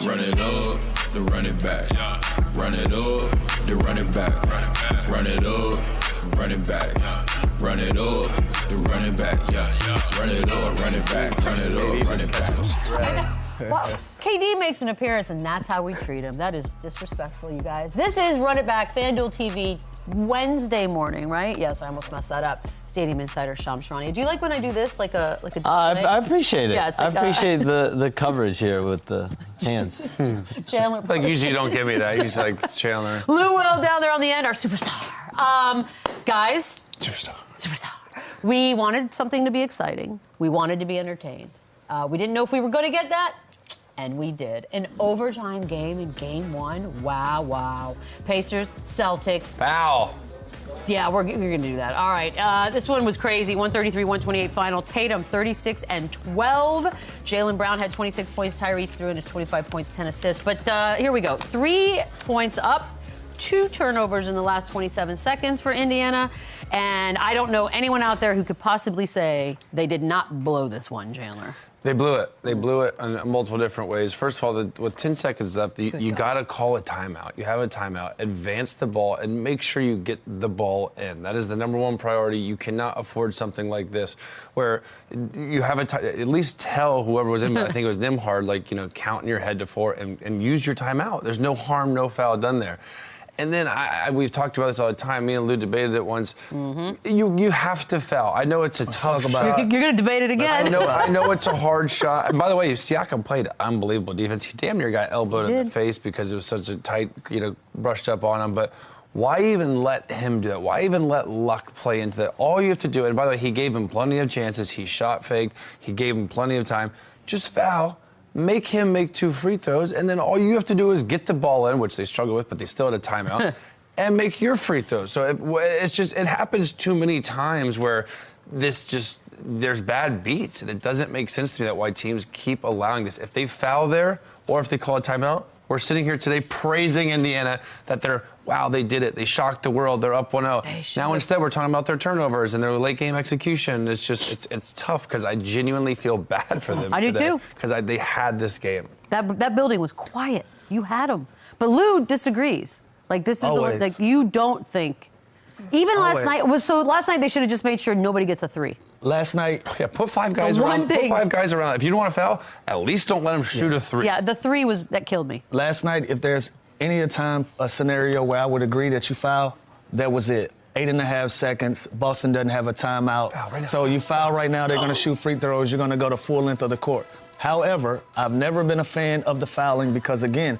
Run it up, then run it back. Run it up, then run it back. Run it up, run it back. Run it up, then run it back. Run it up, run it back. Run it up, run it back. Well, KD makes an appearance, and that's how we treat him. That is disrespectful, you guys. This is Run It Back, FanDuel TV, Wednesday morning, right? Yes, I almost messed that up. Stadium Insider Shams Charania. Do you like when I do this, like a display? I appreciate it. Yeah, it's I like appreciate the coverage here with the hands. Chandler. Like, usually you don't give me that. Usually, like, Chandler. Lou Will down there on the end, our superstar. Guys. Superstar. We wanted something to be exciting. We wanted to be entertained. We didn't know if we were going to get that, and we did. An overtime game in Game 1. Wow. Pacers, Celtics. Foul. Yeah, we're going to do that. All right. This one was crazy. 133-128 final. Tatum, 36 and 12. Jaylen Brown had 26 points. Tyrese threw in his 25 points, 10 assists. But here we go. 3 points up. 2 turnovers in the last 27 seconds for Indiana. And I don't know anyone out there who could possibly say they did not blow this one, Chandler. They blew it. They blew it in multiple different ways. First of all, with 10 seconds left, you got to call a timeout. You have a timeout. Advance the ball and make sure you get the ball in. That is the number one priority. You cannot afford something like this where you have at least tell whoever was in, but I think it was Nimhard, like, count in your head to 4 and use your timeout. There's no harm, no foul done there. And then we've talked about this all the time. Me and Lou debated it once. Mm-hmm. You have to foul. I know it's a tough shot. You're going to debate it again. I know it's a hard shot. And by the way, Siakam played unbelievable defense. He damn near got elbowed in the face because it was such a tight, brushed up on him. But why even let him do it? Why even let luck play into that? All you have to do, and by the way, he gave him plenty of chances. He shot faked. He gave him plenty of time. Just foul. Make him make 2 free throws, and then all you have to do is get the ball in, which they struggle with, but they still had a timeout, and make your free throws. So it happens too many times where there's bad beats, and it doesn't make sense to me that why teams keep allowing this. If they foul there, or if they call a timeout, we're sitting here today praising Indiana that they did it. They shocked the world. They're up 1-0. Now instead we're talking about their turnovers and their late game execution. It's just it's tough because I genuinely feel bad for them. I do too. Because they had this game. That building was quiet. You had them. But Lou disagrees. Like, this is the one, like, you don't think. Even last night they should have just made sure nobody gets a 3. Last night, put 5 guys around. Put 5 guys around. If you don't want to foul, at least don't let them shoot a 3. Yeah, the 3 that killed me. Last night, if there's any time, a scenario where I would agree that you foul, that was it. 8.5 seconds. Boston doesn't have a timeout. So you foul right now, they're going to shoot free throws. You're going to go the full length of the court. However, I've never been a fan of the fouling because, again,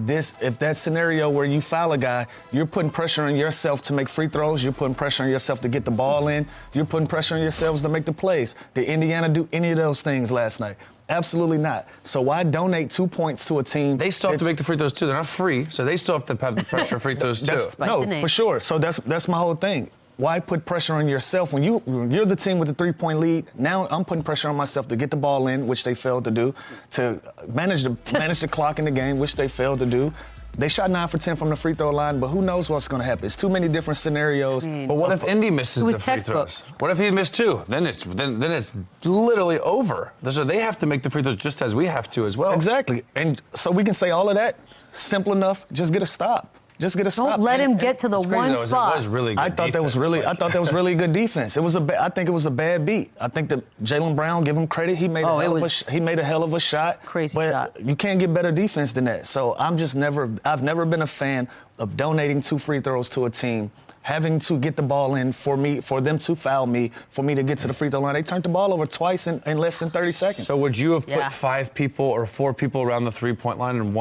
if that scenario where you foul a guy, you're putting pressure on yourself to make free throws. You're putting pressure on yourself to get the ball in. You're putting pressure on yourselves to make the plays. Did Indiana do any of those things last night? Absolutely not. So why donate 2 points to a team? They still have to make the free throws too. They're not free, so they still have to have the pressure free throws too. No, for sure. So that's my whole thing. Why put pressure on yourself when you're the team with the 3-point lead? Now I'm putting pressure on myself to get the ball in, which they failed to do, to manage the clock in the game, which they failed to do. They shot 9 for 10 from the free throw line, but who knows what's going to happen? It's too many different scenarios. But what if Indy misses the free throws? What if he missed 2? Then it's literally over. So they have to make the free throws just as we have to as well. Exactly. And so we can say all of that. Simple enough. Just get a stop. Just get a stop. Don't let him get to the one spot. It was really good I thought that was really good defense. I think it was a bad beat. I think that Jaylen Brown, give him credit, he made a hell of a shot. Crazy but shot. You can't get better defense than that. So I've never been a fan of donating 2 free throws to a team, having to get the ball in for them to foul me, for me to get to the free throw line. They turned the ball over twice in less than 30 seconds. So would you have put 5 people or 4 people around the 3-point line and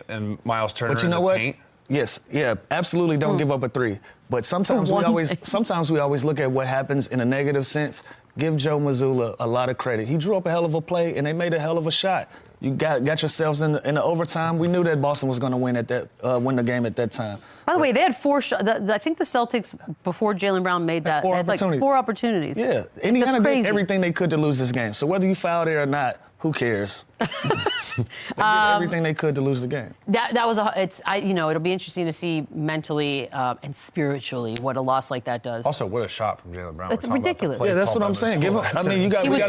and Miles Turner but you know what? Paint? Yes, yeah, absolutely don't give up a 3. But sometimes we always look at what happens in a negative sense. Give Joe Mazzulla a lot of credit. He drew up a hell of a play, and they made a hell of a shot. You got yourselves in the overtime. We knew that Boston was going to win the game at that time. By the way, they had 4 shots. I think the Celtics, before Jaylen Brown made that, had like 4 opportunities. Yeah, Indiana did everything they could to lose this game. So whether you fouled it or not, who cares? They did everything they could to lose the game. That was it'll be interesting to see mentally and spiritually what a loss like that does. Also, what a shot from Jaylen Brown. It's ridiculous. Yeah, that's what I'm saying. He was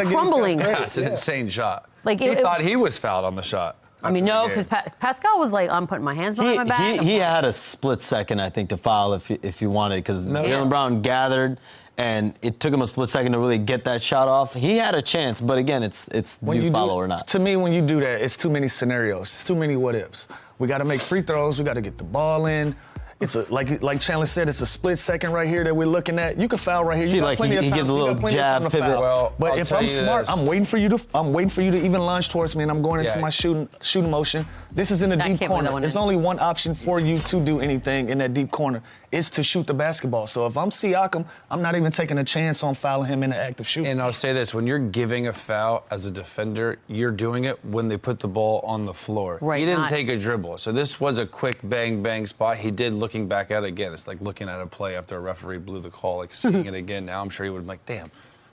crumbling. Yeah, it's an insane shot. He thought he was fouled on the shot. I mean, no, because Pascal was like, I'm putting my hands behind my back. He had a split second, I think, to foul if he wanted, because Jaylen Brown gathered, and it took him a split second to really get that shot off. He had a chance, but again, it's do you follow or not? To me, when you do that, it's too many scenarios. It's too many what ifs. We got to make free throws. We got to get the ball in. It's like Chandler said, it's a split second right here that we're looking at. You can foul right here. See, you got like plenty of he time. gives a little jab pivot. Well, but I'll if tell I'm you smart, this. I'm waiting for you to even launch towards me, and I'm going into my shooting motion. This is in a deep corner. There's only one option for you to do anything in that deep corner. It's to shoot the basketball. So if I'm Siakam, I'm not even taking a chance on fouling him in the act of shooting. And I'll say this, when you're giving a foul as a defender, you're doing it when they put the ball on the floor. Right, he didn't take a dribble. So this was a quick bang, bang spot. He did, looking back at it again. It's like looking at a play after a referee blew the call, like seeing it again now. I'm sure he would have been like, damn,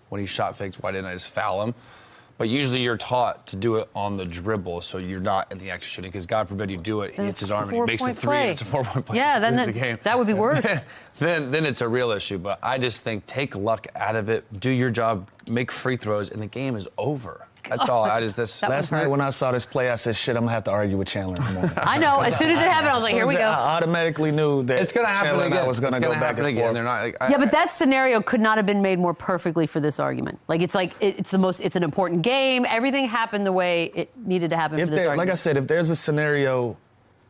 when he shot fakes, why didn't I just foul him? But usually you're taught to do it on the dribble, so you're not in the act of shooting, because God forbid you do it, he hits his arm and he makes the three, and it's a 4-point play. Yeah, then that would be worse. then it's a real issue. But I just think take luck out of it, do your job, make free throws, and the game is over. That's all. Last night when I saw this play, I said, shit, I'm going to have to argue with Chandler in the morning. I know. As soon as it happened, I was like, here we go. I automatically knew that it's going to happen again. I was going to go back and forth. They're not, Yeah, but that scenario could not have been made more perfectly for this argument. It's an important game. Everything happened the way it needed to happen for this argument. Like I said, if there's a scenario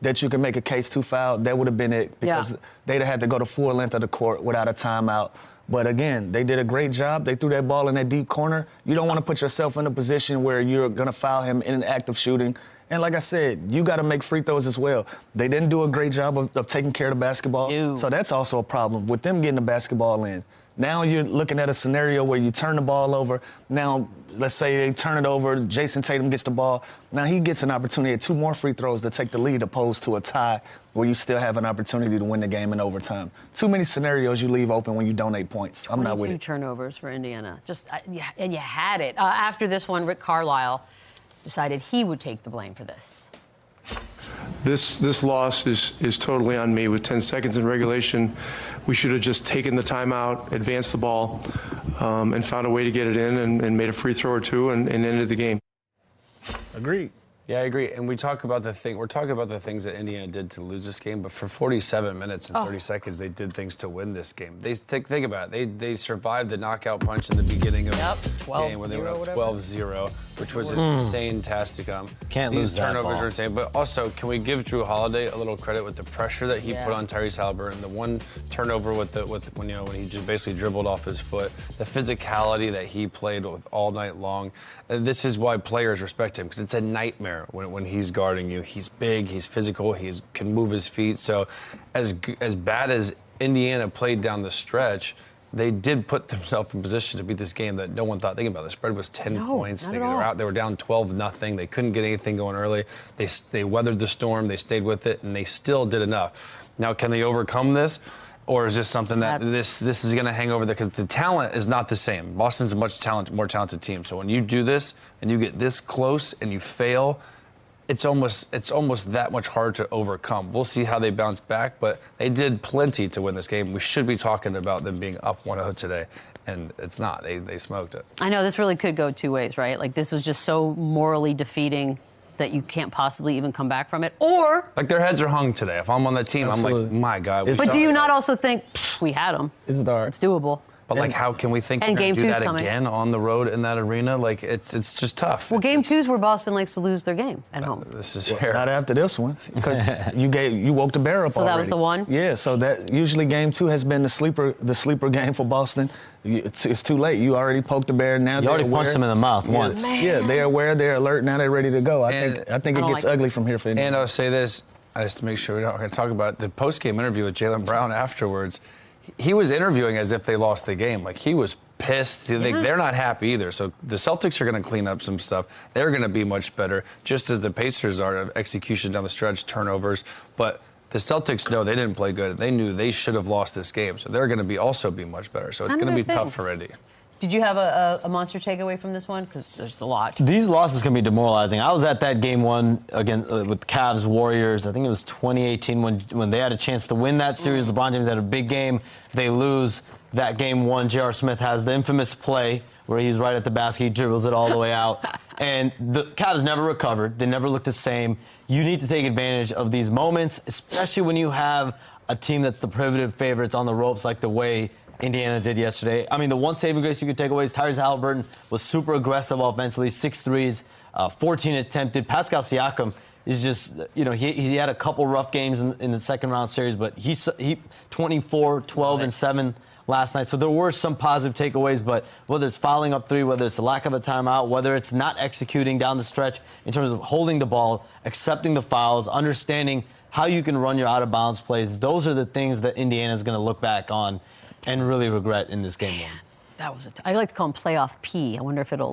that you can make a case to foul, that would have been it, because they'd have had to go the full length of the court without a timeout. But again, they did a great job. They threw that ball in that deep corner. You don't want to put yourself in a position where you're going to foul him in an act of shooting. And like I said, you got to make free throws as well. They didn't do a great job of taking care of the basketball. Ew. So that's also a problem with them getting the basketball in. Now you're looking at a scenario where you turn the ball over. Now, let's say they turn it over, Jason Tatum gets the ball. Now he gets an opportunity at 2 more free throws to take the lead, opposed to a tie where you still have an opportunity to win the game in overtime. Too many scenarios you leave open when you donate points. I'm not with it. 22 turnovers for Indiana. And you had it. After this one, Rick Carlisle decided he would take the blame for this. This loss is totally on me. With 10 seconds in regulation, we should have just taken the timeout, advanced the ball, and found a way to get it in and made a free throw or two and ended the game. Agreed. Yeah, I agree. And we're talking about the things that Indiana did to lose this game, but for 47 minutes and 30 seconds, they did things to win this game. Think about it. They survived the knockout punch in the beginning of the game when they were up 12-0, which was insane-tastic. Can't lose These that turnovers ball. are insane. But also, can we give Drew Holiday a little credit with the pressure that he put on Tyrese Halliburton? The one turnover when he just basically dribbled off his foot, the physicality that he played with all night long. This is why players respect him, because it's a nightmare when he's guarding you. He's big, he's physical, he can move his feet. So as bad as Indiana played down the stretch, they did put themselves in position to beat this game that no one thought. Thinking about it, the spread was 10 points. They were down 12-0. They couldn't get anything going early. They weathered the storm. They stayed with it, and they still did enough. Now, can they overcome this? Or is this something that this is going to hang over there? Because the talent is not the same. Boston's a more talented team. So when you do this and you get this close and you fail, it's almost that much harder to overcome. We'll see how they bounce back, but they did plenty to win this game. We should be talking about them being up 1-0 today, and it's not. They smoked it. I know this really could go 2 ways, right? Like, this was just so morally defeating that you can't possibly even come back from it, or like their heads are hung today. If I'm on the team, Absolutely. I'm like, my God. But do you not also think we had them? It's dark. It's doable. But like, how can we think And we're going to game do two's that coming. again on the road in that arena? Like, it's just tough. Well, game 2 is where Boston likes to lose their game at home. This is fair. Not after this one, because you woke the bear up So already. that was the one? Yeah, so that usually game 2 has been the sleeper game for Boston. It's too late. You already poked the bear. Now You already punched him in the mouth once. Yeah, they're aware, they're alert, now they're ready to go. I think it gets ugly from here for Indiana. And I'll say this, just to make sure we're not going to talk about it, the post-game interview with Jaylen Brown afterwards. He was interviewing as if they lost the game. Like, he was pissed. They're not happy either. So the Celtics are going to clean up some stuff. They're going to be much better, just as the Pacers are of execution down the stretch, turnovers. But the Celtics know they didn't play good. They knew they should have lost this game. So they're going to also be much better. So it's going to be tough for Indy. Did you have a monster takeaway from this one? Because there's a lot. These losses can be demoralizing. I was at that game 1 again with Cavs Warriors. I think it was 2018 when they had a chance to win that series. LeBron James had a big game. They lose that game 1. J.R. Smith has the infamous play where he's right at the basket, he dribbles it all the way out. And the Cavs never recovered. They never looked the same. You need to take advantage of these moments, especially when you have a team that's the prohibitive favorites on the ropes like the way Indiana did yesterday. I mean, the one saving grace you could take away is Tyrese Halliburton was super aggressive offensively, 6 threes, 14 attempted. Pascal Siakam is just, he had a couple rough games in the second round series, but he 24, 12, and 7 last night. So there were some positive takeaways, but whether it's fouling up 3, whether it's a lack of a timeout, whether it's not executing down the stretch in terms of holding the ball, accepting the fouls, understanding how you can run your out-of-bounds plays, those are the things that Indiana's going to look back on and really regret in this game. That was I like to call him playoff P. I wonder if it'll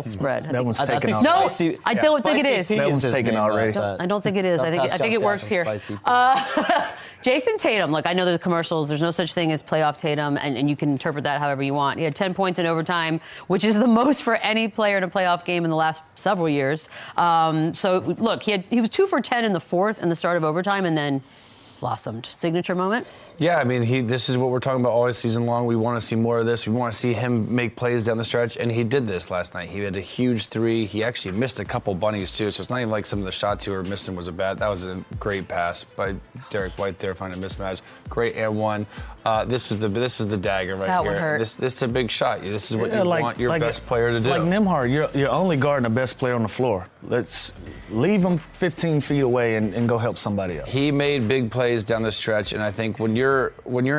spread. That one's taken No, I don't think it is. That one's taken already. I don't think it is. I think it works here. Jason Tatum, look, I know there's commercials. There's no such thing as playoff Tatum, and you can interpret that however you want. He had 10 points in overtime, which is the most for any player in a playoff game in the last several years. So, look, he was 2 for 10 in the fourth and the start of overtime, and then blossomed. Signature moment? Yeah, I mean, this is what we're talking about all season long. We want to see more of this. We want to see him make plays down the stretch, and he did this last night. He had a huge 3. He actually missed a couple bunnies, too, so it's not even like some of the shots he were missing was that was a great pass by Derek White there, finding a mismatch. Great and 1. This was the dagger right that here. Would hurt. This is a big shot. This is what you want your best player to do. Like Nembhard, you're only guarding the best player on the floor. Let's leave him 15 feet away and go help somebody else. He made big plays down the stretch, and I think when you're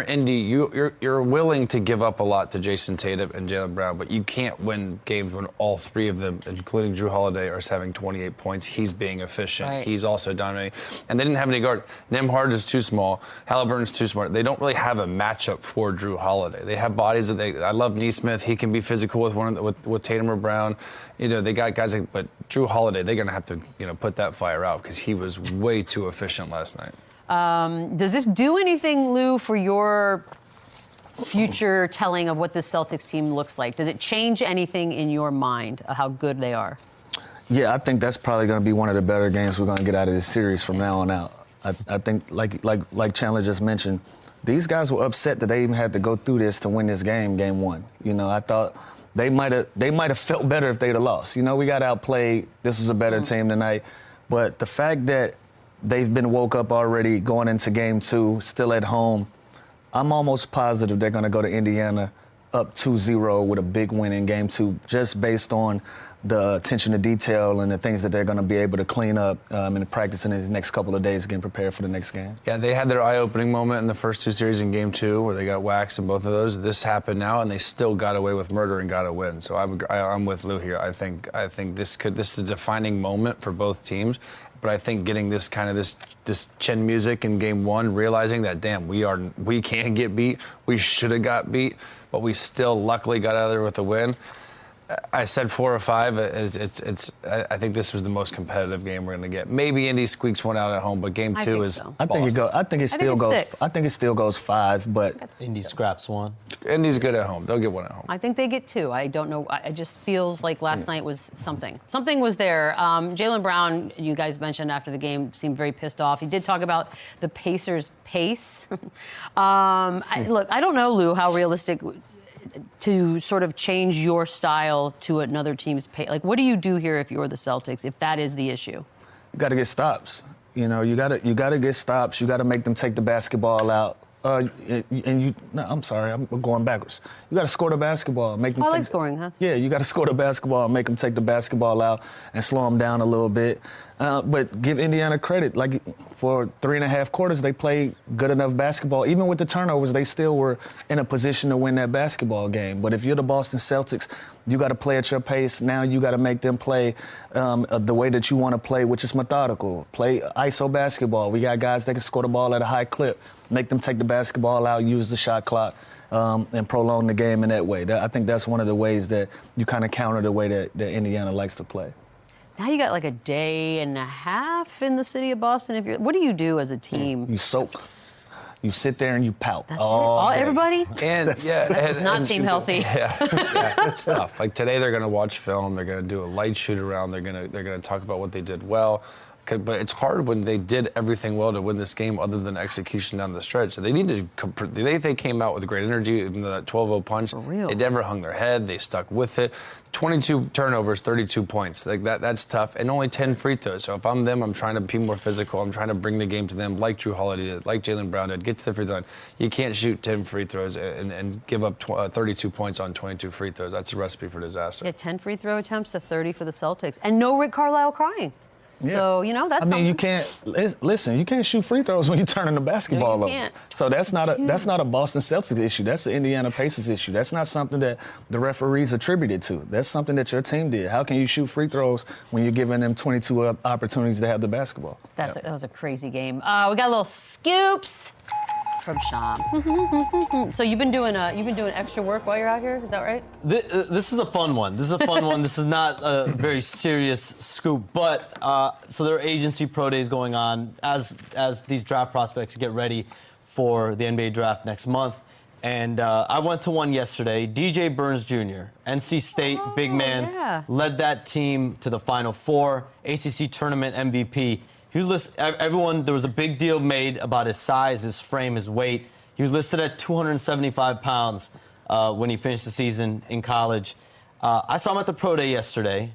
Indy, you're willing to give up a lot to Jason Tatum and Jaylen Brown, but you can't win games when all 3 of them, including Drew Holiday, are having 28 points. He's being efficient. Right. He's also dominating. And they didn't have any guard. Nembhard is too small. Halliburton's too smart. They don't really have a matchup for Drew Holiday. They have bodies that I love Nesmith. He can be physical with Tatum or Brown. They got guys but Drew Holiday, they're going to have to, put that fire out because he was way too efficient last night. Does this do anything, Lou, for your future telling of what this Celtics team looks like? Does it change anything in your mind of how good they are? Yeah, I think that's probably going to be one of the better games we're going to get out of this series from now on out. I think, like Chandler just mentioned, these guys were upset that they even had to go through this to win this game 1. I thought they might have felt better if they'd have lost. We got outplayed. This was a better team tonight. But the fact that they've been woke up already going into game 2, still at home, I'm almost positive they're going to go to Indiana up 2-0 with a big win in game 2, just based on the attention to detail and the things that they're going to be able to clean up in practice in these next couple of days, getting prepared for the next game. Yeah, they had their eye-opening moment in the first 2 series in game 2 where they got waxed in both of those. This happened now, and they still got away with murder and got a win. So I'm with Lou here. I think this is a defining moment for both teams. But I think getting this chin music in game 1, realizing that, damn, we can get beat. We should have got beat, but we still luckily got out of there with a win. I said 4 or 5. I think this was the most competitive game we're going to get. Maybe Indy squeaks one out at home, but game 2 is. So. I think it still goes 5, but Indy scraps 1. Indy's good at home. They'll get 1 at home. I think they get 2. I don't know. It just feels like last night was something. Something was there. Jaylen Brown, you guys mentioned after the game, seemed very pissed off. He did talk about the Pacers' pace. Look, I don't know, Lou, how realistic to sort of change your style to another team's pace. Like, what do you do here if you're the Celtics, if that is the issue? You got to get stops. You got to get stops. You got to make them take the basketball out. I'm sorry, I'm going backwards. You got to score the basketball. Make them. I like scoring, huh? Yeah, you got to score the basketball, make them take the basketball out, and slow them down a little bit. But give Indiana credit. Like, for 3.5 quarters, they played good enough basketball. Even with the turnovers, they still were in a position to win that basketball game. But if you're the Boston Celtics, you got to play at your pace. Now you got to make them play the way that you want to play, which is methodical. Play ISO basketball. We got guys that can score the ball at a high clip. Make them take the basketball out, use the shot clock, and prolong the game in that way. I think that's one of the ways that you kind of counter the way that Indiana likes to play. Now you got like a day and a half in the city of Boston. What do you do as a team? You soak. You sit there and you pout. That's it? Everybody? And that does not seem healthy. Yeah, it's tough. Like today, they're going to watch film. They're going to do a light shoot around. They're going to talk about what they did well. But it's hard when they did everything well to win this game other than execution down the stretch. So they need to, they came out with great energy in that 12-0 punch. For real. They never hung their head. They stuck with it. 22 turnovers, 32 points. Like that's tough. And only 10 free throws. So if I'm them, I'm trying to be more physical. I'm trying to bring the game to them like Drew Holiday did, like Jaylen Brown did. Get to the free throw line. You can't shoot 10 free throws and give up 32 points on 22 free throws. That's a recipe for disaster. Yeah, 10 free throw attempts to 30 for the Celtics. And no Rick Carlisle crying. Yeah. So, you know, that's I mean, you can't listen. You can't shoot free throws when you're turning the basketball No, over. you can't. So that's not a Boston Celtics issue. That's the Indiana Pacers issue. That's not something that the referees attributed to. That's something that your team did. How can you shoot free throws when you're giving them 22 opportunities to have the basketball? That was a crazy game. We got a little scoops from Sham. So you've been doing extra work while you're out here. Is that right? This is a fun one. This is not a very serious scoop, but so there are agency pro days going on as these draft prospects get ready for the NBA draft next month. And I went to one yesterday. DJ Burns Jr., NC State big man, led that team to the Final Four, ACC tournament MVP. He was everyone. There was a big deal made about his size, his frame, his weight. He was listed at 275 pounds when he finished the season in college. I saw him at the pro day yesterday.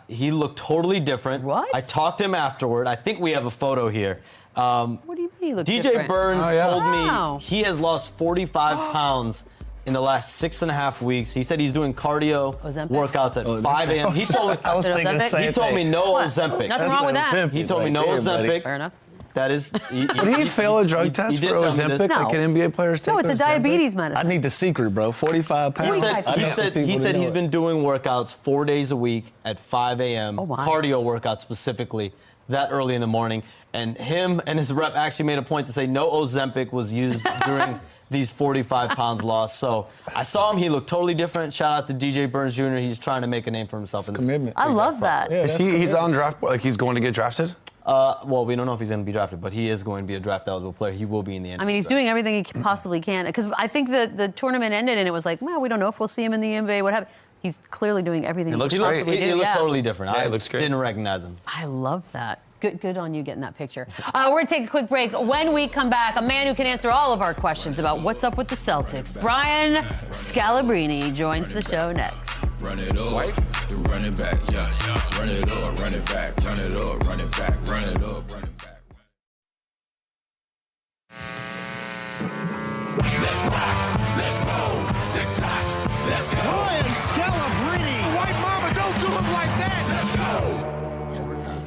He looked totally different. What? I talked to him afterward. I think we have a photo here. What do you mean he looked DJ different? Burns told Wow. me he has lost 45 pounds in the last 6.5 weeks. He said he's doing cardio Ozempic? worked at 5 a.m. He told me, I was thinking the Ozempic? same he told me thing. no What? Ozempic. Nothing wrong with that. Ozempic He told me right no there, buddy. Ozempic. Fair enough. That is. Would he fail a drug test he for did tell me this. Ozempic like No. an NBA players take? No, it's a Ozempic? diabetes I medicine. need the secret, bro. 45 pounds. He said, I he know said, people he to said know he's it. been doing workouts 4 days a week at 5 a.m. Oh, my. Cardio workouts specifically that early in the morning. And him and his rep actually made a point to say no Ozempic was used during these 45 pounds lost. So I saw him. He looked totally different. Shout out to DJ Burns Jr. He's trying to make a name for himself in this. Commitment. I love that. Yeah, Is he's on draft? Like he's going to get drafted? Well, we don't know if he's going to be drafted, but he is going to be a draft-eligible player. He will be in the NBA. I mean, he's doing everything he possibly can. Because I think the tournament ended and it was like, well, we don't know if we'll see him in the NBA. What happened? He's clearly doing everything he looks can great. possibly do. He looked Yeah. totally different. Yeah, I he looks great. didn't recognize him. I love that. Good on you getting that picture. We're going to take a quick break. When we come back, a man who can answer all of our questions about what's up with the Celtics, Brian Scalabrine, joins the show next. Run it up, run it back, yeah. Run it up, run it back, run it up, run it back, run it up, run it back. Let's rock, let's roll, tick-tock, let's go. Brian Scalabrine. White mama, don't do him like that. Let's go.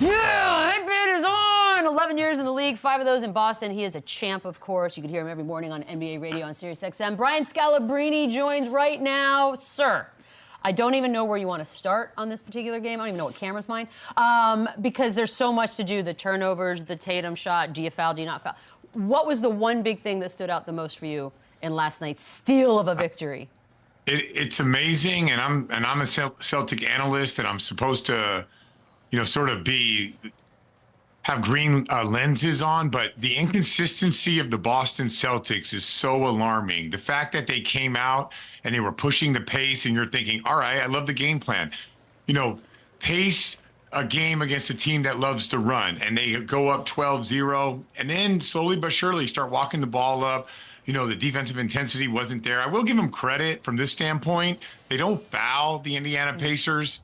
Yeah, Hickman is on. 11 years in the league, 5 of those in Boston. He is a champ, of course. You can hear him every morning on NBA radio on SiriusXM. Brian Scalabrine joins right now. Sir, I don't even know where you want to start on this particular game. I don't even know what camera's mine. Because there's so much to do. The turnovers, the Tatum shot. Do you foul, do you not foul? What was the one big thing that stood out the most for you in last night's steal of a victory? It's amazing, and I'm a Celtic analyst, and I'm supposed to, sort of have green lenses on, but the inconsistency of the Boston Celtics is so alarming. The fact that they came out and they were pushing the pace, and you're thinking, all right, I love the game plan. Pace a game against a team that loves to run, and they go up 12-0, and then slowly but surely start walking the ball up. The defensive intensity wasn't there. I will give them credit from this standpoint. They don't foul the Indiana Pacers.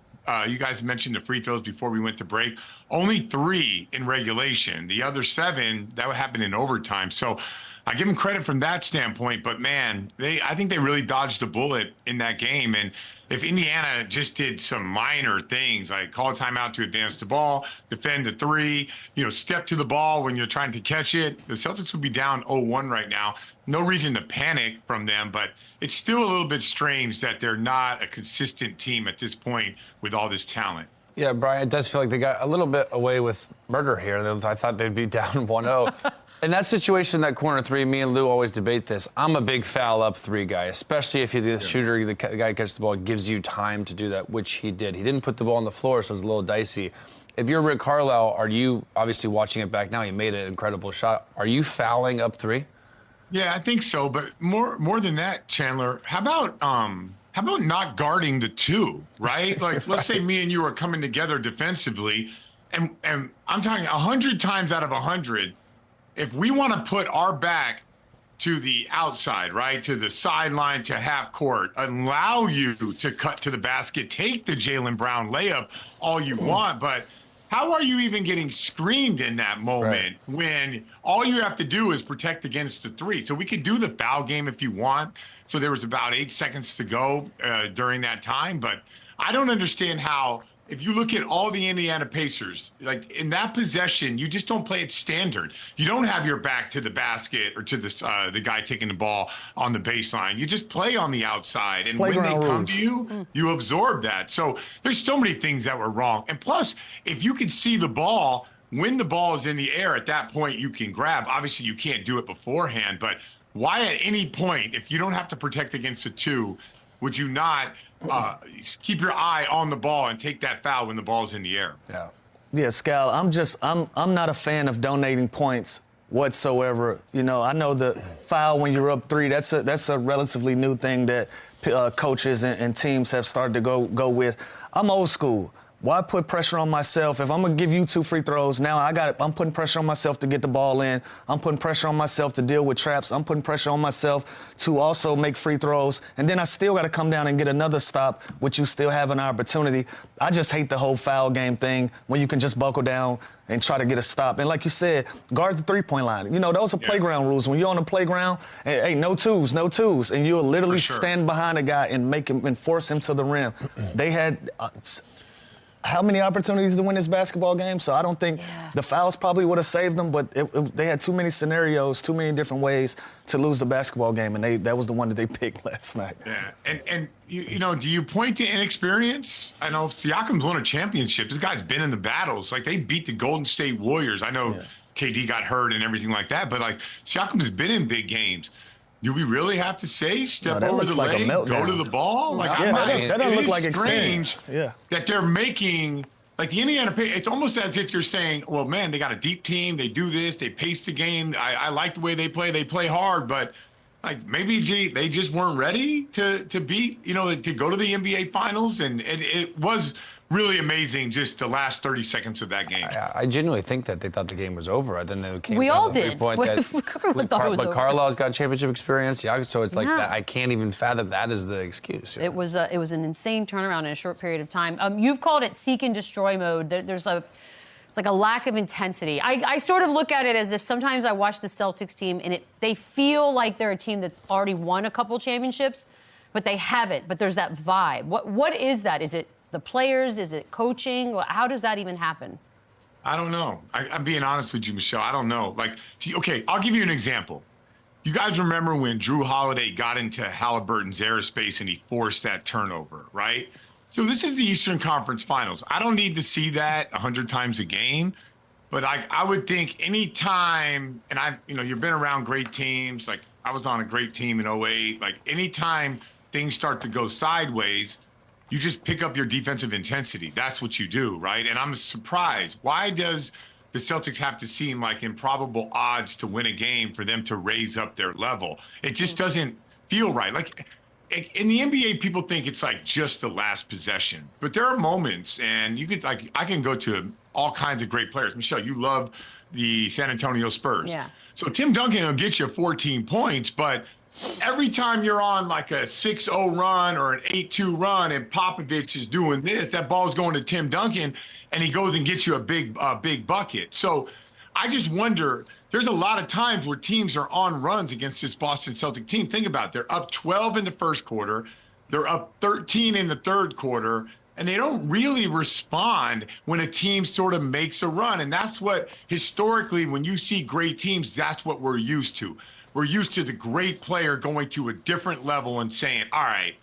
You guys mentioned the free throws before we went to break. Only 3 in regulation. The other 7, that would happen in overtime. So I give them credit from that standpoint. But, man, I think they really dodged a bullet in that game. And if Indiana just did some minor things, like call a timeout to advance the ball, defend the 3, step to the ball when you're trying to catch it, the Celtics would be down 0-1 right now. No reason to panic from them, but it's still a little bit strange that they're not a consistent team at this point with all this talent. Yeah, Brian, it does feel like they got a little bit away with murder here. I thought they'd be down 1-0. In that situation, that corner 3, me and Lou always debate this. I'm a big foul up 3 guy, especially if you're the shooter, the guy who catches the ball, gives you time to do that, which he did. He didn't put the ball on the floor, so it's a little dicey. If you're Rick Carlisle, are you, obviously watching it back now, he made an incredible shot. Are you fouling up 3? Yeah, I think so. But more than that, Chandler, how about not guarding the 2, right? Like, let's say me and you are coming together defensively. and I'm talking 100 times out of 100, if we want to put our back to the outside, right, to the sideline, to half court, allow you to cut to the basket, take the Jaylen Brown layup all you want, but how are you even getting screened in that moment when all you have to do is protect against the three? So we could do the foul game if you want. So there was about 8 seconds to go during that time, but I don't understand how, if you look at all the Indiana Pacers, like in that possession, you just don't play it standard. You don't have your back to the basket or to the guy taking the ball on the baseline. You just play on the outside. And when they come to you, you absorb that. So there's so many things that were wrong. And plus, if you can see the ball, when the ball is in the air, at that point you can grab. Obviously, you can't do it beforehand, but why at any point, if you don't have to protect against a two, would you not keep your eye on the ball and take that foul when the ball's in the air? Yeah, Scal, I'm not a fan of donating points whatsoever. You know, I know the foul when you're up 3, that's a relatively new thing that coaches and teams have started to go with. I'm old school. Why put pressure on myself? If I'm going to give you 2 free throws, now I'm putting pressure on myself to get the ball in. I'm putting pressure on myself to deal with traps. I'm putting pressure on myself to also make free throws. And then I still got to come down and get another stop, which you still have an opportunity. I just hate the whole foul game thing when you can just buckle down and try to get a stop. And like you said, guard the three-point line. You know, those are playground rules. When you're on the playground, hey, no twos. And you'll literally stand behind a guy and make him and force him to the rim. They had how many opportunities to win this basketball game? So I don't think the fouls probably would have saved them, but they had too many scenarios, too many different ways to lose the basketball game, and that was the one that they picked last night. Yeah, and you know, do you point to inexperience? I know Siakam's won a championship. This guy's been in the battles. Like, they beat the Golden State Warriors. I know KD got hurt and everything like that, but like Siakam has been in big games. Do we really have to say step over the leg, go to the ball? Like, that doesn't look like experience. That they're making, like the Indiana Pacers, it's almost as if you're saying, well, man, they got a deep team. They do this. They pace the game. I like the way they play. They play hard, but like maybe they just weren't ready to beat, you know, to go to the NBA Finals. And it was really amazing, just the last 30 seconds of that game. I genuinely think that they thought the game was over. Then they came. We all did. But Carlisle's got championship experience, so it's like that. I can't even fathom that as the excuse. It was an insane turnaround in a short period of time. You've called it seek and destroy mode. It's like a lack of intensity. I sort of look at it as if sometimes I watch the Celtics team and they feel like they're a team that's already won a couple championships, but they haven't. But there's that vibe. What is that? Is it the players? Is it coaching? How does that even happen? I don't know. I'm being honest with you, Michelle. I don't know. Like, okay, I'll give you an example. You guys remember when Drew Holiday got into Halliburton's airspace and he forced that turnover, right? So this is the Eastern Conference Finals. I don't need to see that 100 times a game, but I would think any time, and you've been around great teams. Like, I was on a great team in 2008. Like, anytime things start to go sideways, you just pick up your defensive intensity. That's what you do, right? And I'm surprised. Why does the Celtics have to seem like improbable odds to win a game for them to raise up their level? It just doesn't feel right. Like, in the NBA, people think it's like just the last possession. But there are moments, and you could, like, I can go to all kinds of great players. Michelle, you love the San Antonio Spurs. Yeah. So Tim Duncan will get you 14 points, but every time you're on like a 6-0 run or an 8-2 run and Popovich is doing this, that ball's going to Tim Duncan and he goes and gets you a big bucket. So I just wonder, there's a lot of times where teams are on runs against this Boston Celtic team. Think about it. They're up 12 in the first quarter. They're up 13 in the third quarter. And they don't really respond when a team sort of makes a run. And that's what, historically, when you see great teams, that's what we're used to. We're used to the great player going to a different level and saying, all right,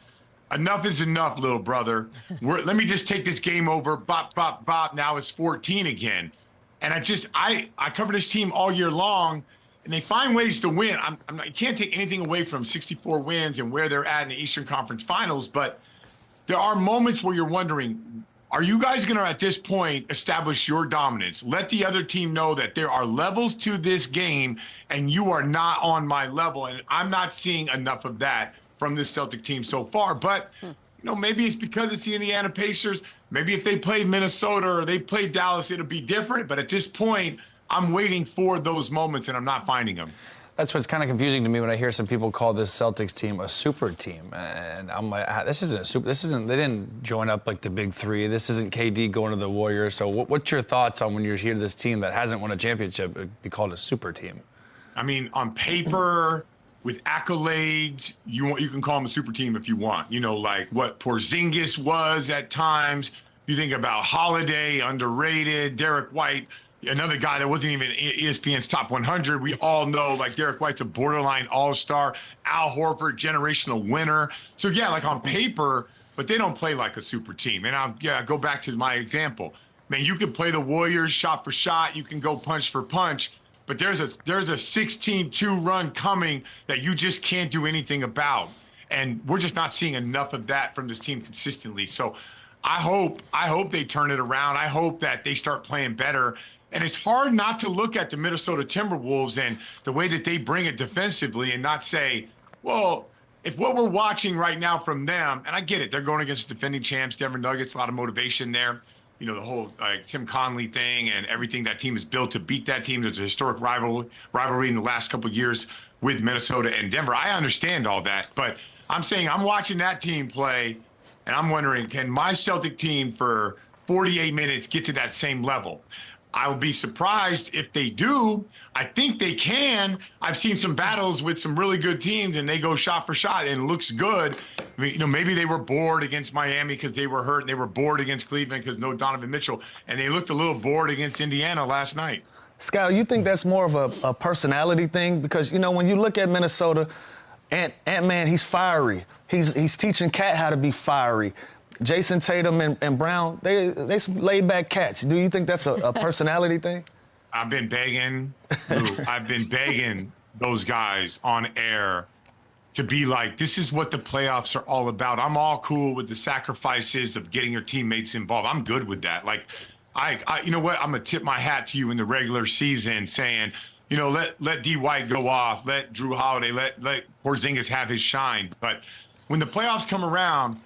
enough is enough, little brother. Let me just take this game over. Bop, bop, bop. Now it's 14 again. And I cover this team all year long, and they find ways to win. You can't take anything away from 64 wins and where they're at in the Eastern Conference Finals, but there are moments where you're wondering, are you guys going to, at this point, establish your dominance? Let the other team know that there are levels to this game, and you are not on my level. And I'm not seeing enough of that from this Celtic team so far. But, maybe it's because it's the Indiana Pacers. Maybe if they played Minnesota or they played Dallas, it'll be different. But at this point, I'm waiting for those moments, and I'm not finding them. That's what's kind of confusing to me when I hear some people call this Celtics team a super team, and I'm like, this isn't a super. This isn't. They didn't join up like the big three. This isn't KD going to the Warriors. So, what's your thoughts on when you hear this team that hasn't won a championship be called a super team? I mean, on paper, with accolades, you can call them a super team if you want. You know, like what Porzingis was at times. You think about Holiday, underrated, Derek White. Another guy that wasn't even ESPN's top 100. We all know, like, Derek White's a borderline all-star. Al Horford, generational winner. So, yeah, like on paper, but they don't play like a super team. And I'll go back to my example. Man, you can play the Warriors shot for shot. You can go punch for punch. But there's a 16-2 run coming that you just can't do anything about. And we're just not seeing enough of that from this team consistently. So I hope they turn it around. I hope that they start playing better. And it's hard not to look at the Minnesota Timberwolves and the way that they bring it defensively and not say, well, if what we're watching right now from them, and I get it, they're going against defending champs, Denver Nuggets, a lot of motivation there. You know, the whole Tim Conley thing and everything that team is built to beat that team. There's a historic rivalry in the last couple of years with Minnesota and Denver. I understand all that, but I'm saying I'm watching that team play, and I'm wondering, can my Celtic team for 48 minutes get to that same level? I will be surprised if they do. I think they can. I've seen some battles with some really good teams, and they go shot for shot, and it looks good. I mean, you know, maybe they were bored against Miami because they were hurt, and they were bored against Cleveland because no Donovan Mitchell, and they looked a little bored against Indiana last night. Scal, you think that's more of a personality thing? Because, you know, when you look at Minnesota, Ant-Man, he's fiery. He's teaching Cat how to be fiery. Jason Tatum and Brown, they some laid-back cats. Do you think that's a personality thing? I've been begging those guys on air to be like, this is what the playoffs are all about. I'm all cool with the sacrifices of getting your teammates involved. I'm good with that. Like, I you know what? I'm going to tip my hat to you in the regular season saying, you know, let D. White go off, let Drew Holiday, let Porzingis have his shine. But when the playoffs come around,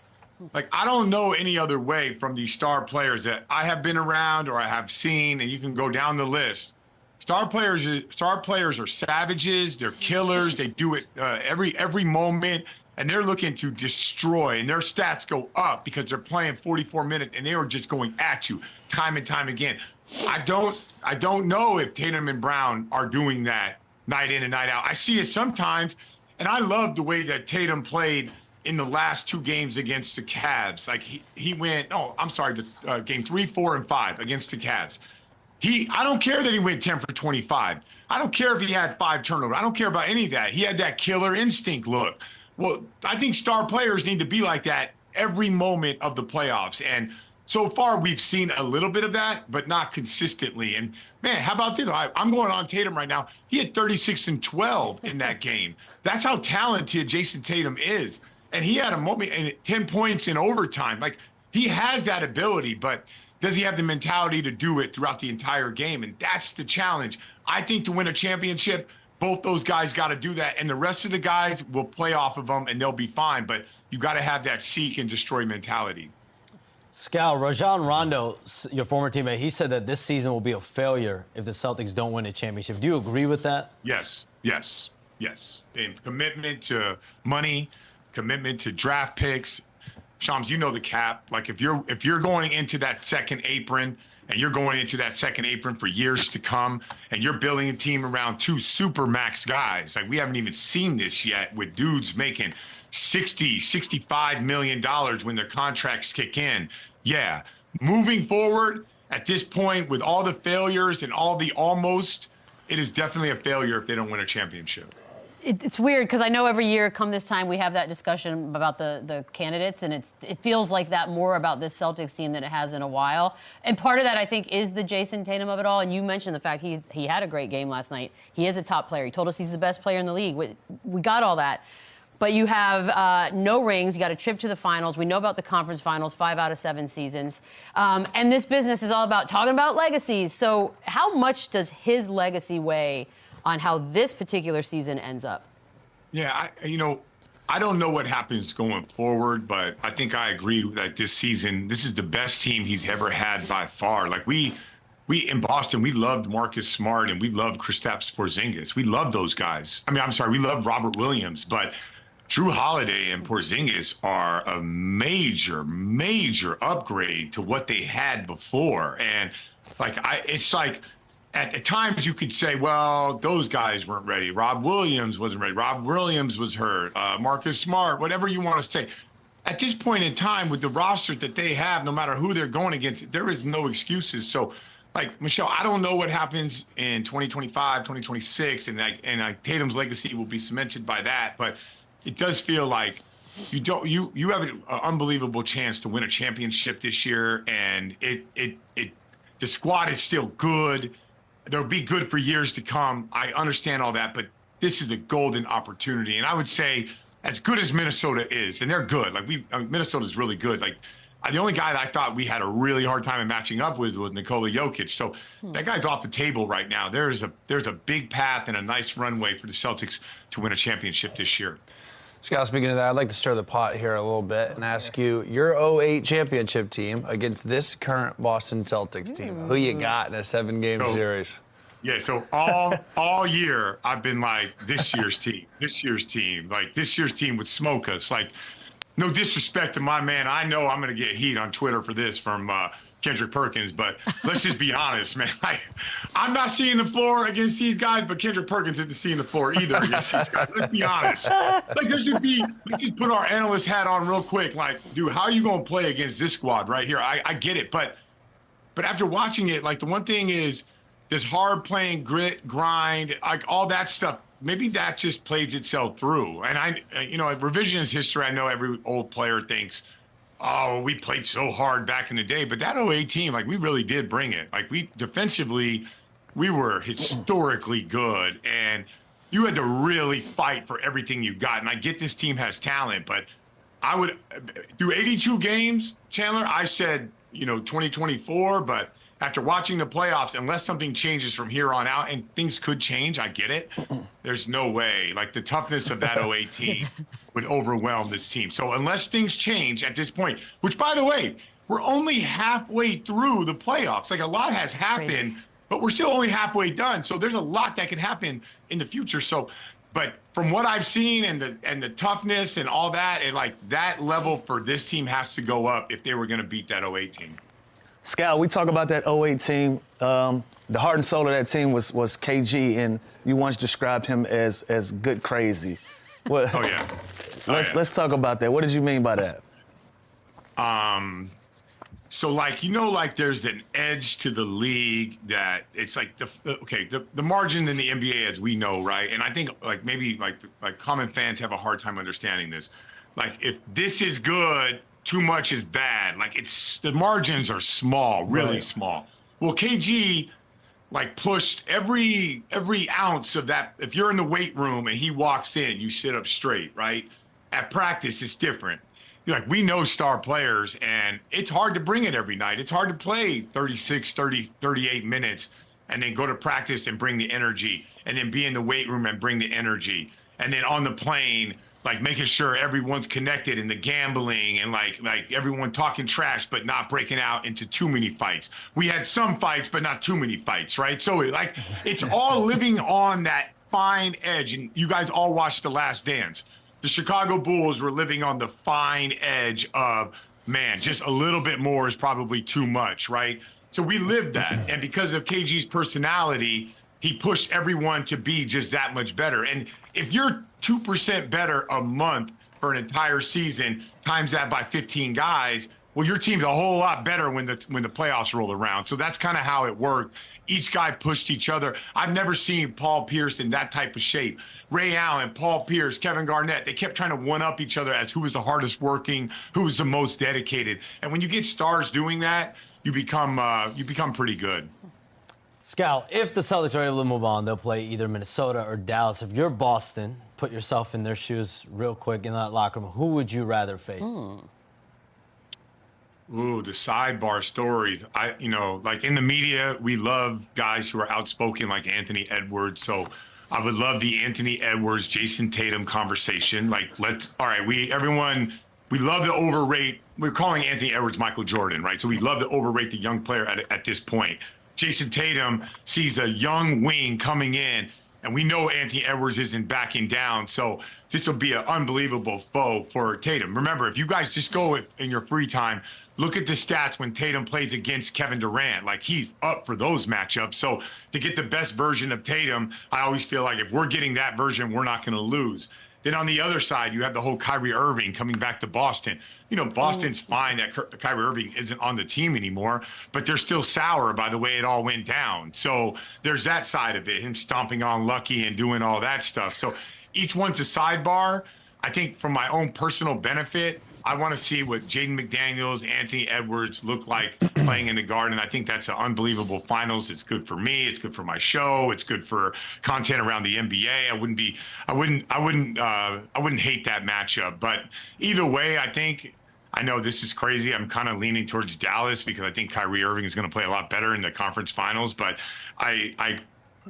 like, I don't know any other way from these star players that I have been around or I have seen, and you can go down the list. Star players are savages. They're killers. They do it every moment, and they're looking to destroy. And their stats go up because they're playing 44 minutes, and they are just going at you time and time again. I don't know if Tatum and Brown are doing that night in and night out. I see it sometimes, and I love the way that Tatum played in the last two games against the Cavs. Like he went, game 3, 4, and 5 against the Cavs. I don't care that he went 10 for 25. I don't care if he had 5 turnovers. I don't care about any of that. He had that killer instinct look. Well, I think star players need to be like that every moment of the playoffs. And so far, we've seen a little bit of that, but not consistently. And, man, how about this? I'm going on Tatum right now. He had 36 and 12 in that game. That's how talented Jason Tatum is. And he had a moment, and 10 points in overtime. Like, he has that ability, but does he have the mentality to do it throughout the entire game? And that's the challenge. I think to win a championship, both those guys got to do that. And the rest of the guys will play off of them, and they'll be fine. But you got to have that seek and destroy mentality. Scal, Rajon Rondo, your former teammate, he said that this season will be a failure if the Celtics don't win a championship. Do you agree with that? Yes. And commitment to money, commitment to draft picks. Shams, you know the cap. Like, if you're going into that second apron, and you're going into that second apron for years to come, and you're building a team around 2 super max guys, like, we haven't even seen this yet with dudes making $65 million when their contracts kick in. Yeah, moving forward at this point with all the failures and all the almost, it is definitely a failure if they don't win a championship. It's weird because I know every year come this time we have that discussion about the candidates, and it feels like that more about this Celtics team than it has in a while. And part of that, I think, is the Jason Tatum of it all. And you mentioned the fact he had a great game last night. He is a top player. He told us he's the best player in the league. We got all that. But you have no rings. You got a trip to the finals. We know about the conference finals, 5 out of 7 seasons. And this business is all about talking about legacies. So how much does his legacy weigh on how this particular season ends up? Yeah, I don't know what happens going forward, but I think I agree that this season, this is the best team he's ever had by far. Like we in Boston, we loved Marcus Smart and we loved Kristaps Porzingis. We love those guys. I mean, I'm sorry, we love Robert Williams, but Drew Holiday and Porzingis are a major, major upgrade to what they had before. And it's like at times you could say, well, those guys weren't ready. Rob Williams wasn't ready. Rob Williams was hurt. Marcus Smart, whatever you want to say. At this point in time, with the roster that they have, no matter who they're going against, there is no excuses. So, like, Michelle, I don't know what happens in 2025, 2026, and Tatum's legacy will be cemented by that. But it does feel like you have an unbelievable chance to win a championship this year, and the squad is still good. They'll be good for years to come. I understand all that, but this is a golden opportunity. And I would say, as good as Minnesota is, and they're good. Minnesota's really good. Like, the only guy that I thought we had a really hard time in matching up with was Nikola Jokic. So that guy's off the table right now. There's a big path and a nice runway for the Celtics to win a championship this year. Scott, speaking of that, I'd like to stir the pot here a little bit and ask you, your 08 championship team against this current Boston Celtics team. Who you got in a 7-game series? Yeah, so all year I've been like, this year's team. Like, this year's team would smoke us. Like, no disrespect to my man. I know I'm going to get heat on Twitter for this from Kendrick Perkins, but let's just be honest, man. I'm not seeing the floor against these guys, but Kendrick Perkins isn't seeing the floor either against these guys. Let's be honest. Like, let's just put our analyst hat on real quick. Like, dude, how are you going to play against this squad right here? I get it, but after watching it, like, the one thing is this hard playing grit, grind, like all that stuff. Maybe that just plays itself through. And revisionist history, I know every old player thinks, oh, we played so hard back in the day. But that 08 team, like, we really did bring it. Like, defensively, we were historically good. And you had to really fight for everything you got. And I get this team has talent, but I would, through 82 games, Chandler, I said, 2024, but after watching the playoffs, unless something changes from here on out, and things could change, I get it, there's no way. Like, the toughness of that 08 team would overwhelm this team. So unless things change at this point, which, by the way, we're only halfway through the playoffs. Like, a lot has happened, but we're still only halfway done. So there's a lot that can happen in the future. So, but from what I've seen and the toughness and all that, and like that level for this team has to go up if they were going to beat that 08 team. Scal, we talk about that 08 team. The heart and soul of that team was KG, and you once described him as good crazy. What, oh yeah. Let's talk about that. What did you mean by that? So like there's an edge to the league that it's like the margin in the NBA, as we know, right? And I think maybe common fans have a hard time understanding this. Like, if this is good, too much is bad. Like, the margins are small, really small. Well, KG pushed every ounce of that. If you're in the weight room and he walks in, you sit up straight, right? At practice, it's different. We know star players, and it's hard to bring it every night. It's hard to play 36, 30, 38 minutes and then go to practice and bring the energy, and then be in the weight room and bring the energy, and then on the plane, making sure everyone's connected, and the gambling, and everyone talking trash but not breaking out into too many fights. We had some fights, but not too many fights, right? So it's all living on that fine edge. And you guys all watched The Last Dance. The Chicago Bulls were living on the fine edge of, man, just a little bit more is probably too much, right? So we lived that. And because of KG's personality, he pushed everyone to be just that much better. And if you're 2% better a month for an entire season, times that by 15 guys, well, your team's a whole lot better when the playoffs roll around. So that's kind of how it worked. Each guy pushed each other. I've never seen Paul Pierce in that type of shape. Ray Allen, Paul Pierce, Kevin Garnett, they kept trying to one-up each other as who was the hardest working, who was the most dedicated. And when you get stars doing that, you become pretty good. Scal, if the Celtics are able to move on, they'll play either Minnesota or Dallas. If you're Boston, put yourself in their shoes real quick in that locker room. Who would you rather face? Ooh, the sidebar stories. In the media, we love guys who are outspoken like Anthony Edwards. So I would love the Anthony Edwards, Jason Tatum conversation. Like, everyone, we love to overrate. We're calling Anthony Edwards Michael Jordan, right? So we love to overrate the young player at this point. Jason Tatum sees a young wing coming in, and we know Anthony Edwards isn't backing down. So this will be an unbelievable foe for Tatum. Remember, if you guys just go in your free time, look at the stats when Tatum plays against Kevin Durant. Like, he's up for those matchups. So to get the best version of Tatum, I always feel like if we're getting that version, we're not going to lose. Then on the other side, you have the whole Kyrie Irving coming back to Boston. You know, Boston's fine that Kyrie Irving isn't on the team anymore, but they're still sour by the way it all went down. So there's that side of it, him stomping on Lucky and doing all that stuff. So each one's a sidebar. I think for my own personal benefit, I want to see what Jaden McDaniels, Anthony Edwards look like playing in the Garden. I think that's an unbelievable finals. It's good for me. It's good for my show. It's good for content around the NBA. I wouldn't hate that matchup. But either way, I know this is crazy. I'm kind of leaning towards Dallas because I think Kyrie Irving is going to play a lot better in the conference finals. But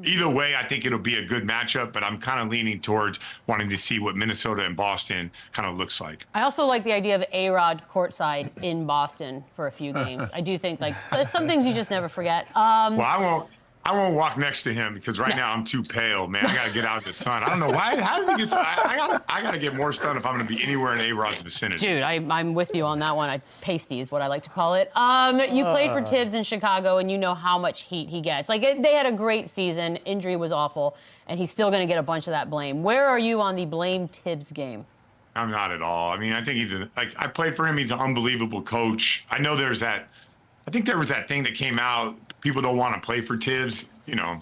either way, I think it'll be a good matchup, but I'm kind of leaning towards wanting to see what Minnesota and Boston kind of looks like. I also like the idea of A-Rod courtside in Boston for a few games. I do think, like, some things you just never forget. Well, I won't walk next to him because now I'm too pale, man. I got to get out of the sun. I don't know why. How did he get sun? I got to get more sun if I'm going to be anywhere in A-Rod's vicinity. Dude, I'm with you on that one. Pasty is what I like to call it. You played for Tibbs in Chicago, and you know how much heat he gets. Like, they had a great season. Injury was awful, and he's still going to get a bunch of that blame. Where are you on the blame Tibbs game? I'm not at all. I mean, I think I played for him. He's an unbelievable coach. I know there was that thing that came out. People don't want to play for Tibbs. You know,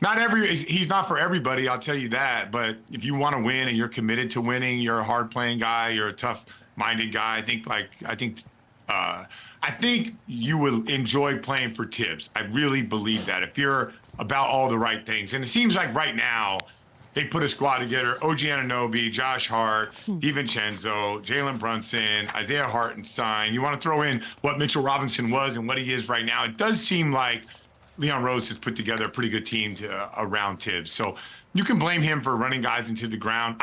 he's not for everybody, I'll tell you that. But if you want to win and you're committed to winning, you're a hard playing guy, you're a tough minded guy. I think you will enjoy playing for Tibbs. I really believe that if you're about all the right things. And it seems like right now they put a squad together: OG Anunoby, Josh Hart, DiVincenzo, Jalen Brunson, Isaiah Hartenstein. You want to throw in what Mitchell Robinson was and what he is right now. It does seem like Leon Rose has put together a pretty good team around Tibbs. So you can blame him for running guys into the ground.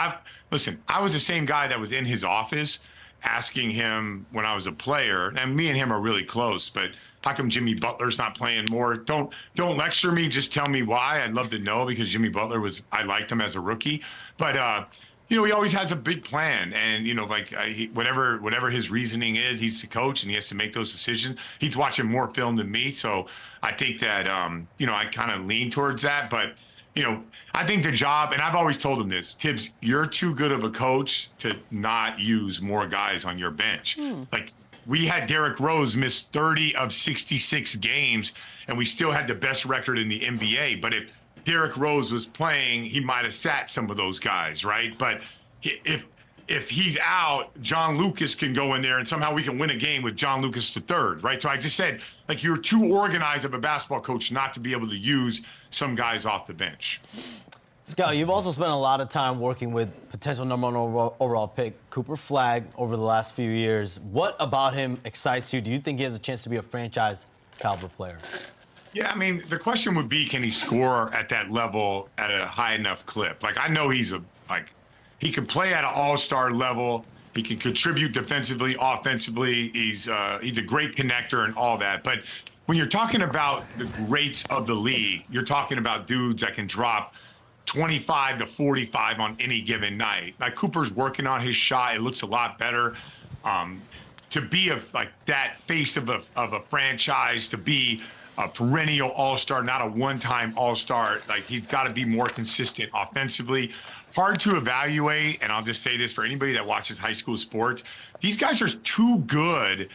Listen, I was the same guy that was in his office asking him when I was a player, and me and him are really close, but how come Jimmy Butler's not playing more? Don't lecture me. Just tell me why. I'd love to know, because Jimmy Butler I liked him as a rookie. But, he always has a big plan. And, whatever his reasoning is, he's the coach and he has to make those decisions. He's watching more film than me. So I think that, I kind of lean towards that. But, I think the job, and I've always told him this, Tibbs, you're too good of a coach to not use more guys on your bench. Like, we had Derrick Rose miss 30 of 66 games, and we still had the best record in the NBA. But if Derrick Rose was playing, he might have sat some of those guys, right? But if he's out, John Lucas can go in there, and somehow we can win a game with John Lucas III, right? So I just said, like, you're too organized of a basketball coach not to be able to use some guys off the bench. Scott, you've also spent a lot of time working with potential number one overall pick Cooper Flagg over the last few years. What about him excites you? Do you think he has a chance to be a franchise caliber player? Yeah, I mean, the question would be, can he score at that level at a high enough clip? Like, I know he can play at an all-star level. He can contribute defensively, offensively. He's a great connector and all that. But when you're talking about the greats of the league, you're talking about dudes that can drop 25 to 45 on any given night. Like, Cooper's working on his shot. It looks a lot better. To be that face of a franchise, to be a perennial all-star, not a one-time all-star, like, he's got to be more consistent offensively. Hard to evaluate, and I'll just say this for anybody that watches high school sports, these guys are too good,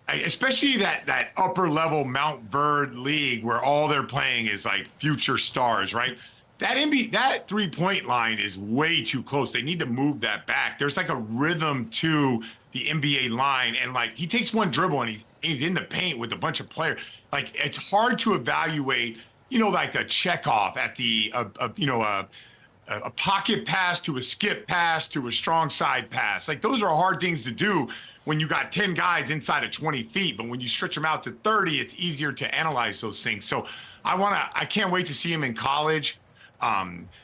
especially that upper-level Mount Verde league where all they're playing is, like, future stars, right? That three-point line is way too close. They need to move that back. There's like a rhythm to the NBA line, and like, he takes one dribble and he's in the paint with a bunch of players. Like, it's hard to evaluate, like a checkoff at a pocket pass to a skip pass to a strong side pass. Like, those are hard things to do when you got 10 guys inside of 20 feet. But when you stretch them out to 30, it's easier to analyze those things. So I can't wait to see him in college.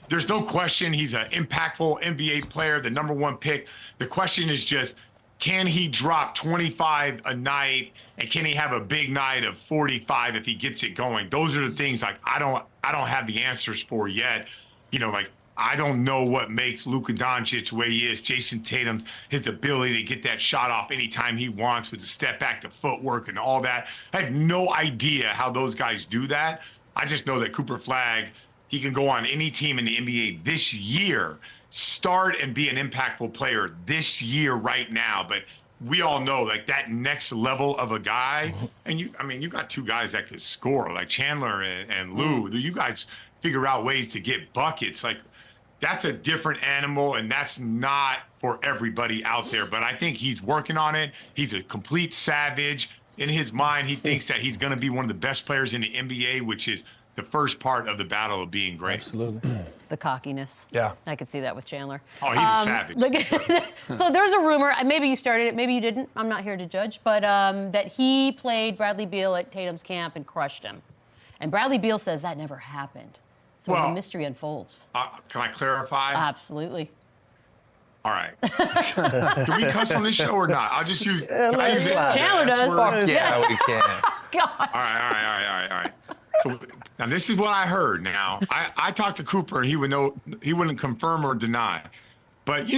There's no question he's an impactful NBA player, the number 1 pick. The question is just, can he drop 25 a night, and can he have a big night of 45 if he gets it going? Those are the things like I don't have the answers for yet. Like I don't know what makes Luka Doncic the way he is, Jason Tatum, his ability to get that shot off anytime he wants with the step back, the footwork, and all that. I have no idea how those guys do that. I just know that Cooper Flagg, he can go on any team in the NBA this year, start and be an impactful player this year right now. But we all know like that next level of a guy, and you got 2 guys that could score, like Chandler and Lou. You guys figure out ways to get buckets. Like that's a different animal, and that's not for everybody out there. But I think he's working on it. He's a complete savage. In his mind, he thinks that he's going to be one of the best players in the NBA, which is the first part of the battle of being great. Absolutely. The cockiness. Yeah. I could see that with Chandler. Oh, he's a savage. So there's a rumor, and maybe you started it, maybe you didn't. I'm not here to judge, but that he played Bradley Beal at Tatum's camp and crushed him. And Bradley Beal says that never happened. So the mystery unfolds. Can I clarify? Absolutely. All right. Can we cuss on this show or not? I'll just use. Can I use it? Chandler does. Fuck yeah, we can. God. All right. So now this is what I heard. Now I talked to Cooper, and he wouldn't confirm or deny. But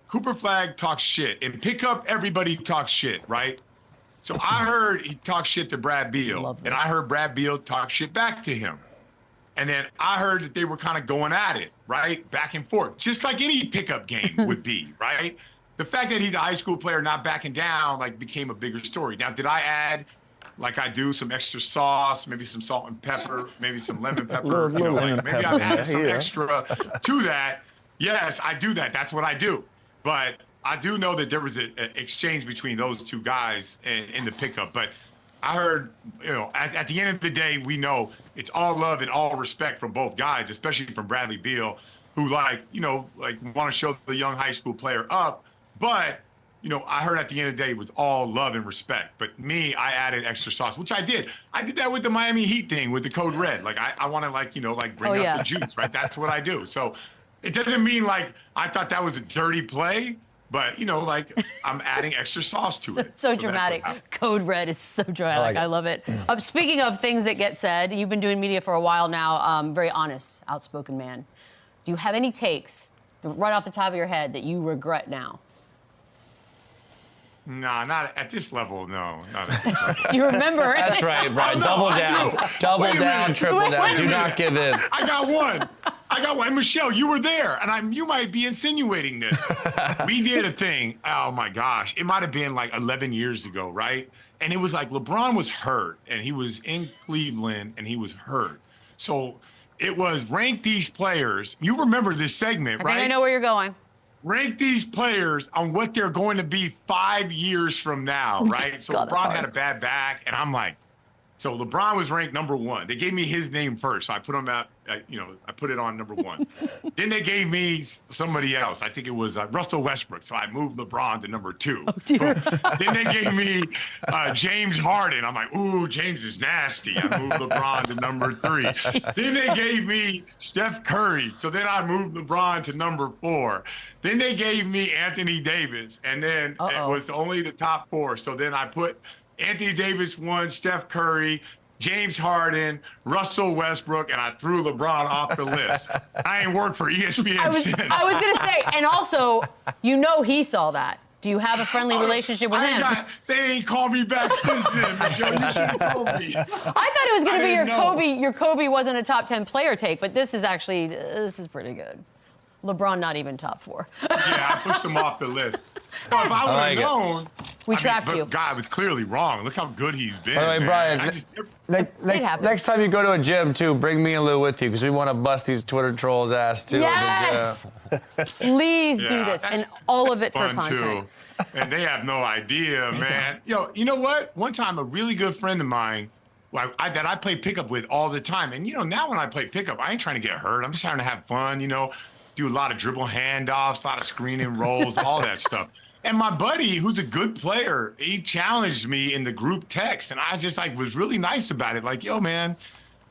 Cooper Flagg talks shit, and pickup everybody talks shit, right? So I heard he talked shit to Brad Beal, and I heard Brad Beal talk shit back to him. And then I heard that they were kind of going at it, right? Back and forth, just like any pickup game would be, right? The fact that he's a high school player not backing down became a bigger story. Now, did I add, like I do, some extra sauce, maybe some salt and pepper, maybe some lemon pepper? Maybe I've added some extra to that. Yes, I do that. That's what I do. But I do know that there was an exchange between those 2 guys in the pickup. But I heard, at the end of the day, we know it's all love and all respect from both guys, especially from Bradley Beal, who want to show the young high school player up. But, I heard at the end of the day it was all love and respect. But me, I added extra sauce, which I did. I did that with the Miami Heat thing with the Code Red. Like I want to bring up the juice, right? That's what I do. So it doesn't mean I thought that was a dirty play. But, I'm adding extra sauce to it. So dramatic. Code Red is so dramatic. I love it. Speaking of things that get said, you've been doing media for a while now. Very honest, outspoken man. Do you have any takes right off the top of your head that you regret now? No, not at this level. No, not at this level. Do you remember? That's right, Brian. Double down, triple down. Do not give in. I got one. And Michelle, you were there, and you might be insinuating this. We did a thing. Oh my gosh, it might have been 11 years ago, right? And it was LeBron was hurt, and he was in Cleveland, and he was hurt. So it was rank these players. You remember this segment, right? I think I know where you're going. Rank these players on what they're going to be 5 years from now, right? So God, LeBron had a bad back, and I'm like, so LeBron was ranked number 1. They gave me his name first, so I put him out. I put it on number 1. Then they gave me somebody else. I think it was Russell Westbrook, so I moved LeBron to number 2. Oh, dear. Then they gave me James Harden. I'm like, ooh, James is nasty. I moved LeBron to number 3. Then they gave me Steph Curry, so then I moved LeBron to number 4. Then they gave me Anthony Davis, and then it was only the top 4. So then I put Anthony Davis 1, Steph Curry, James Harden, Russell Westbrook, and I threw LeBron off the list. I ain't worked for ESPN since. I was going to say, and also, he saw that. Do you have a friendly relationship with him? They ain't called me back since then, Michelle. You should have told me. I thought it was going to be your Kobe. Your Kobe wasn't a top 10 player take, but this is pretty good. LeBron not even top 4. Yeah, I pushed him off the list. Well, if I would have known, we trapped you. God, I was clearly wrong. Look how good he's been. By the way, Brian, next time you go to a gym, too, bring me and Lou with you because we want to bust these Twitter trolls' ass, too. Yes! Please do this, and all of it for content. Too. And they have no idea, man. You know what? One time, a really good friend of mine that I play pickup with all the time, and, now when I play pickup, I ain't trying to get hurt. I'm just trying to have fun, do a lot of dribble handoffs, a lot of screening rolls, all that stuff. And my buddy, who's a good player, he challenged me in the group text, and I just was really nice about it. Yo, man,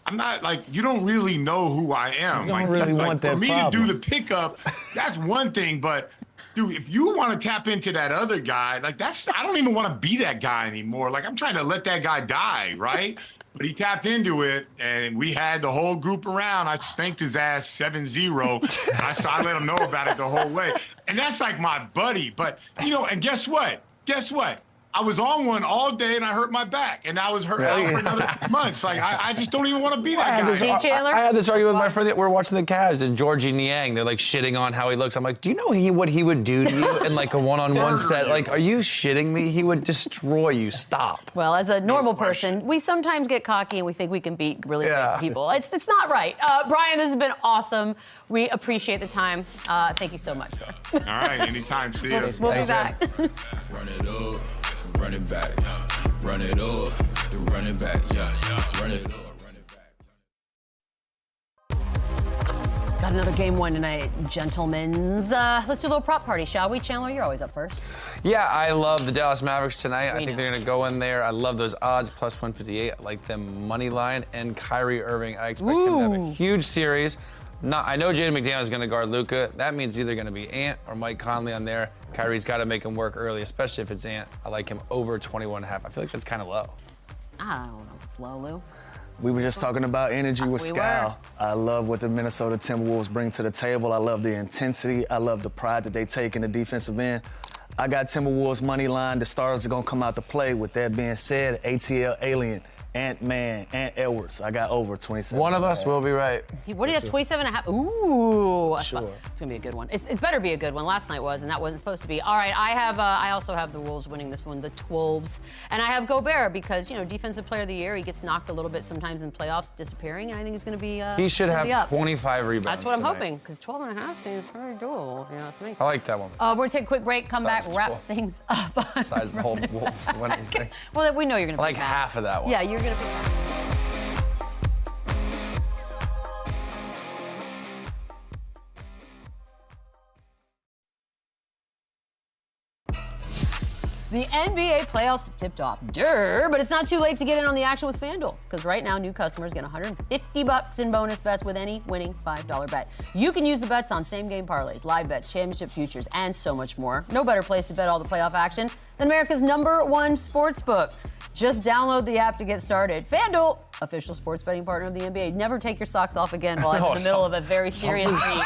I'm not like, you don't really know who I am. You don't like, really want that for me problem. to do the pickup, that's one thing. But dude, if you want to tap into that other guy, like I don't even want to be that guy anymore. Like I'm trying to let that guy die, right? But he tapped into it, and we had the whole group around. I spanked his ass 7-0. I let him know about it the whole way. And that's like my buddy. But, and guess what? I was on one all day, and I hurt my back, and I was hurt out for another months. Like, I just don't even want to be that guy. I had this argument with my friend that we're watching the Cavs, and Georgie Niang. They're like shitting on how he looks. I'm like, do you know what he would do to you in like a one-on-one set? Like, are you shitting me? He would destroy you. Stop. Well, as a normal person, we sometimes get cocky and we think we can beat really great people. It's not right. Brian, this has been awesome. We appreciate the time. Thank you so much, sir. All right, anytime. See you. We'll be back. Run it up, run it back, run it up, run it back, run it up, run it back. Got another game one tonight, gentlemen's. Let's do a little prop party, shall we? Chandler, you're always up first. Yeah, I love the Dallas Mavericks tonight. I think know. they're going to go in there. I love those odds, plus 158. I like them money line. And Kyrie Irving, I expect him to have a huge series. I know Jaden McDaniels is going to guard Luka. That means either going to be Ant or Mike Conley on there. Kyrie's got to make him work early, especially if it's Ant. I like him over 21.5. I feel like that's kind of low. I don't know if it's low, Lou. We were just talking about energy with Scal. I love what the Minnesota Timberwolves bring to the table. I love the intensity. I love the pride that they take in the defensive end. I got Timberwolves money line. The stars are going to come out to play. With that being said, ATL Alien, Ant-Man, Ant Edwards. I got over 27. One of us will be right. What do you have, 27.5? Ooh. Sure. It's going to be a good one. It better be a good one. Last night was, and that wasn't supposed to be. All right, I also have the Wolves winning this one, the 12s. And I have Gobert because, Defensive Player of the Year, he gets knocked a little bit sometimes in playoffs, disappearing, and I think he's going to be He should have up. 25 rebounds That's what I'm tonight. hoping, because 12.5 seems very doable, if you ask me. I like that one. We're going to take a quick break, come back, Besides wrap 12. things up. Besides the whole Wolves winning thing. Well, we know you're going to Like half of that one. Yeah, you're going to be. The NBA playoffs have tipped off. But it's not too late to get in on the action with FanDuel, because right now new customers get $150 in bonus bets with any winning $5 bet. You can use the bets on same-game parlays, live bets, championship futures, and so much more. No better place to bet all the playoff action than America's #1 sportsbook. Just download the app to get started. FanDuel, official sports betting partner of the NBA. Never take your socks off again while I'm in the middle of a very serious meet.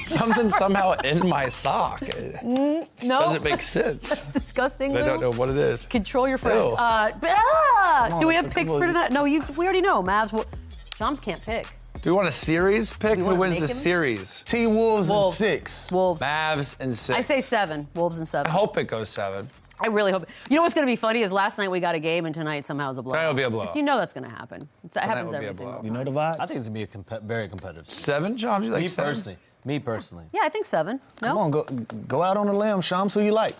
Something somehow in my sock. No. Doesn't make sense. That's disgusting, I Lou. don't know what it is. Control your friend. Ew. Do we have picks for tonight? No, we already know. Mavs. Shams can't pick. Do we want a series pick? We Who wanna wins make the him? series? T-Wolves and Wolves. 6. Wolves. Mavs and 6. I say 7. Wolves and 7. I hope it goes 7. I really hope. You know what's going to be funny is last night we got a game and tonight somehow is a blowout. Tonight will be a blowout. You know that's going to happen. That happens will be every a single blowout. time. You know the vibes? I think it's going to be a very competitive. 7, John? Do you like Me 7? personally. Me personally. Yeah, I think 7. No? Come on, go out on a limb, Shams. Who you like?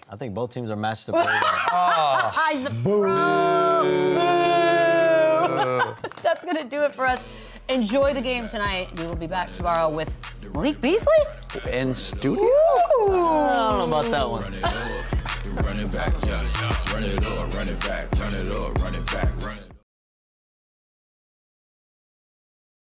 I think both teams are matched up very well. He's the pro. That's going to do it for us. Enjoy the game tonight. We will be back tomorrow with Malik Beasley. In studio? I don't know about that one. Run it up, run it back, run it up, run it back, run it up, run it back, run it.